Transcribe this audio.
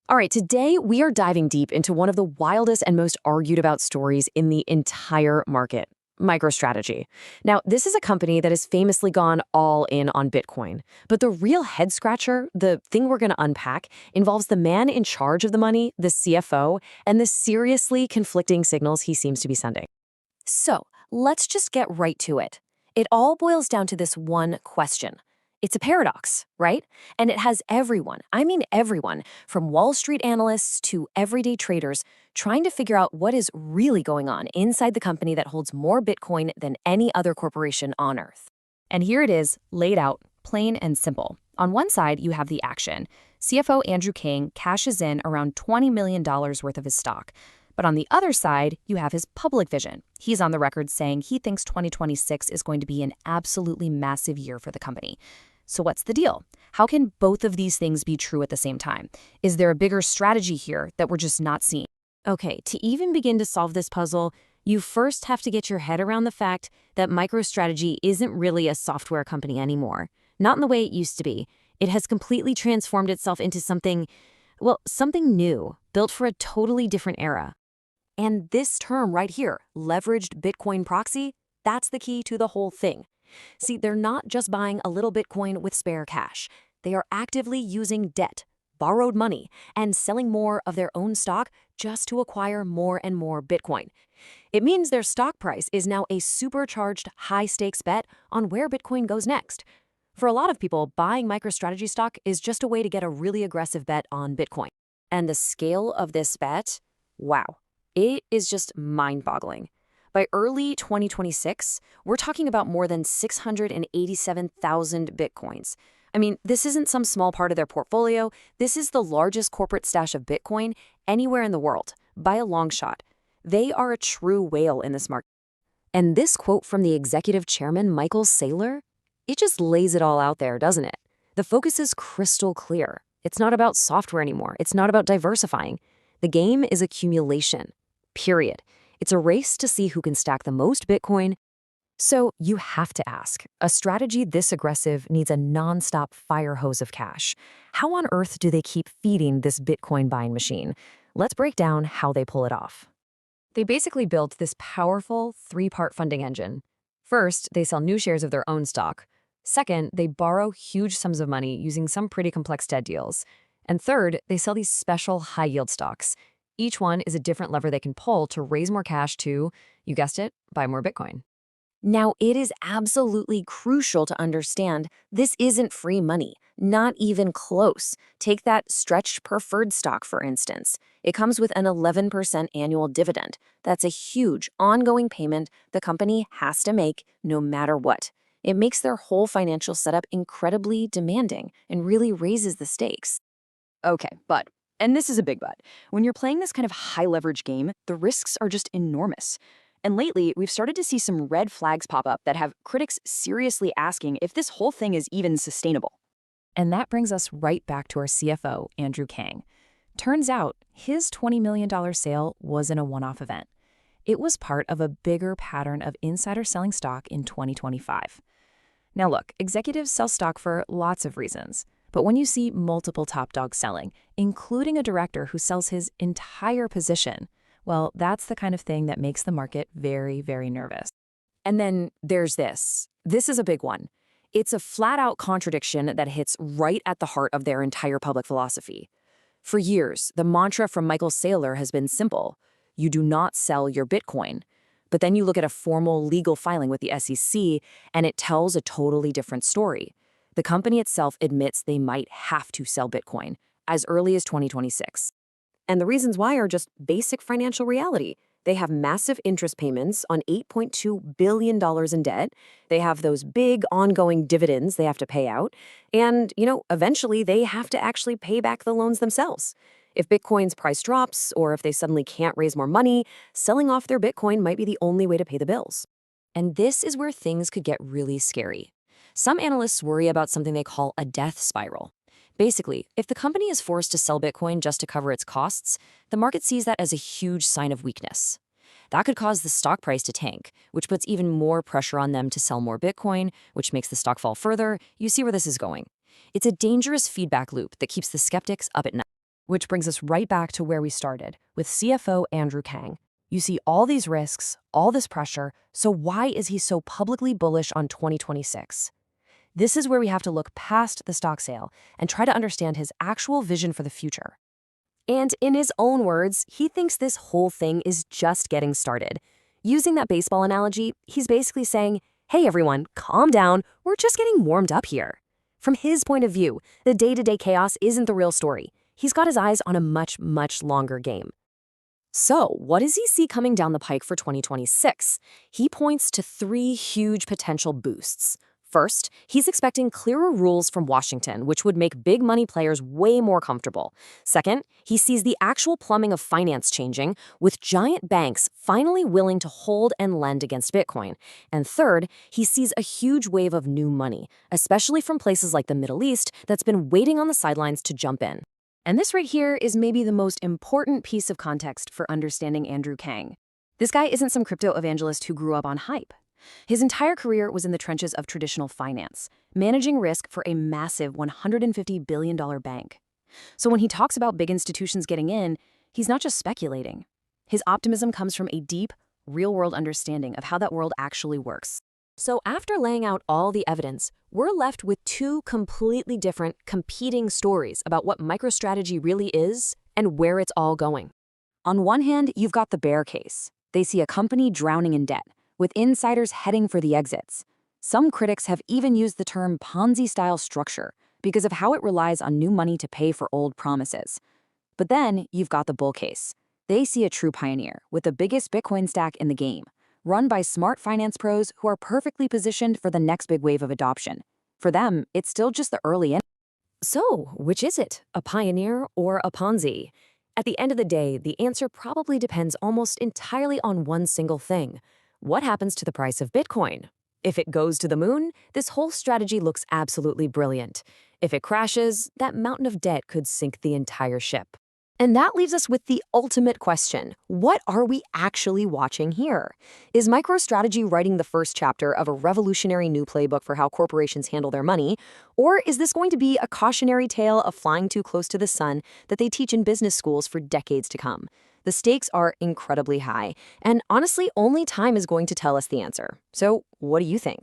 All right, today we are diving deep into one of the wildest and most argued about stories in the entire market. MicroStrategy. Now, this is a company that has famously gone all in on Bitcoin. But the real head scratcher, the thing we're going to unpack, involves the man in charge of the money, the CFO, and the seriously conflicting signals he seems to be sending. So, let's just get right to it. It all boils down to this one question. It's a paradox, right? And it has everyone, I mean everyone, from Wall Street analysts to everyday traders, trying to figure out what is really going on inside the company that holds more Bitcoin than any other corporation on Earth. And here it is, laid out, plain and simple. On one side, you have the action. CFO Andrew Kang cashes in around $20 million worth of his stock. But on the other side, you have his public vision. He's on the record saying he thinks 2026 is going to be an absolutely massive year for the company. So what's the deal? How can both of these things be true at the same time? Is there a bigger strategy here that we're just not seeing? Okay, to even begin to solve this puzzle, you first have to get your head around the fact that MicroStrategy isn't really a software company anymore. Not in the way it used to be. It has completely transformed itself into something, well, something new, built for a totally different era. And this term right here, leveraged Bitcoin proxy, that's the key to the whole thing. See, they're not just buying a little Bitcoin with spare cash. They are actively using debt, borrowed money, and selling more of their own stock just to acquire more and more Bitcoin. It means their stock price is now a supercharged high-stakes bet on where Bitcoin goes next. For a lot of people, buying MicroStrategy stock is just a way to get a really aggressive bet on Bitcoin. And the scale of this bet, wow, it is just mind-boggling. By early 2026, we're talking about more than 687,000 Bitcoins. I mean, this isn't some small part of their portfolio. This is the largest corporate stash of Bitcoin anywhere in the world, by a long shot. They are a true whale in this market. And this quote from the executive chairman, Michael Saylor, it just lays it all out there, doesn't it? The focus is crystal clear. It's not about software anymore. It's not about diversifying. The game is accumulation, period. It's a race to see who can stack the most Bitcoin. So you have to ask, a strategy this aggressive needs a nonstop fire hose of cash. How on earth do they keep feeding this Bitcoin buying machine? Let's break down how they pull it off. They basically built this powerful three-part funding engine. First, they sell new shares of their own stock. Second, they borrow huge sums of money using some pretty complex debt deals. And third, they sell these special high-yield stocks. Each one is a different lever they can pull to raise more cash to, you guessed it, buy more Bitcoin. Now, it is absolutely crucial to understand this isn't free money, not even close. Take that stretched preferred stock, for instance. It comes with an 11% annual dividend. That's a huge ongoing payment the company has to make no matter what. It makes their whole financial setup incredibly demanding and really raises the stakes. Okay, but, and this is a big but, when you're playing this kind of high-leverage game, the risks are just enormous. And lately, we've started to see some red flags pop up that have critics seriously asking if this whole thing is even sustainable. And that brings us right back to our CFO, Andrew Kang. Turns out, his $20 million sale wasn't a one-off event. It was part of a bigger pattern of insider selling stock in 2025. Now look, executives sell stock for lots of reasons. But when you see multiple top dogs selling, including a director who sells his entire position, well, that's the kind of thing that makes the market very, very nervous. And then there's this. This is a big one. It's a flat-out contradiction that hits right at the heart of their entire public philosophy. For years, the mantra from Michael Saylor has been simple. You do not sell your Bitcoin. But then you look at a formal legal filing with the SEC, and it tells a totally different story. The company itself admits they might have to sell Bitcoin as early as 2026. And the reasons why are just basic financial reality. They have massive interest payments on $8.2 billion in debt. They have those big ongoing dividends they have to pay out. And, eventually they have to actually pay back the loans themselves. If Bitcoin's price drops, or if they suddenly can't raise more money, selling off their Bitcoin might be the only way to pay the bills. And this is where things could get really scary. Some analysts worry about something they call a death spiral. Basically, if the company is forced to sell Bitcoin just to cover its costs, the market sees that as a huge sign of weakness. That could cause the stock price to tank, which puts even more pressure on them to sell more Bitcoin, which makes the stock fall further. You see where this is going. It's a dangerous feedback loop that keeps the skeptics up at night. Which brings us right back to where we started, with CFO Andrew Kang. You see all these risks, all this pressure, so why is he so publicly bullish on 2026? This is where we have to look past the stock sale and try to understand his actual vision for the future. And in his own words, he thinks this whole thing is just getting started. Using that baseball analogy, he's basically saying, hey everyone, calm down, we're just getting warmed up here. From his point of view, the day-to-day chaos isn't the real story. He's got his eyes on a much, much longer game. So, what does he see coming down the pike for 2026? He points to 3 huge potential boosts. First, he's expecting clearer rules from Washington, which would make big money players way more comfortable. Second, he sees the actual plumbing of finance changing, with giant banks finally willing to hold and lend against Bitcoin. And third, he sees a huge wave of new money, especially from places like the Middle East, that's been waiting on the sidelines to jump in. And this right here is maybe the most important piece of context for understanding Andrew Kang. This guy isn't some crypto evangelist who grew up on hype. His entire career was in the trenches of traditional finance, managing risk for a massive $150 billion bank. So when he talks about big institutions getting in, he's not just speculating. His optimism comes from a deep, real-world understanding of how that world actually works. So after laying out all the evidence, we're left with 2 completely different, competing stories about what MicroStrategy really is and where it's all going. On one hand, you've got the bear case. They see a company drowning in debt, with insiders heading for the exits. Some critics have even used the term Ponzi-style structure because of how it relies on new money to pay for old promises. But then you've got the bull case. They see a true pioneer with the biggest Bitcoin stack in the game, run by smart finance pros who are perfectly positioned for the next big wave of adoption. For them, it's still just the early innings. So, which is it, a pioneer or a Ponzi? At the end of the day, the answer probably depends almost entirely on one single thing. What happens to the price of Bitcoin? If it goes to the moon, this whole strategy looks absolutely brilliant. If it crashes, that mountain of debt could sink the entire ship. And that leaves us with the ultimate question. What are we actually watching here? Is MicroStrategy writing the first chapter of a revolutionary new playbook for how corporations handle their money? Or is this going to be a cautionary tale of flying too close to the sun that they teach in business schools for decades to come? The stakes are incredibly high, and honestly, only time is going to tell us the answer. So, what do you think?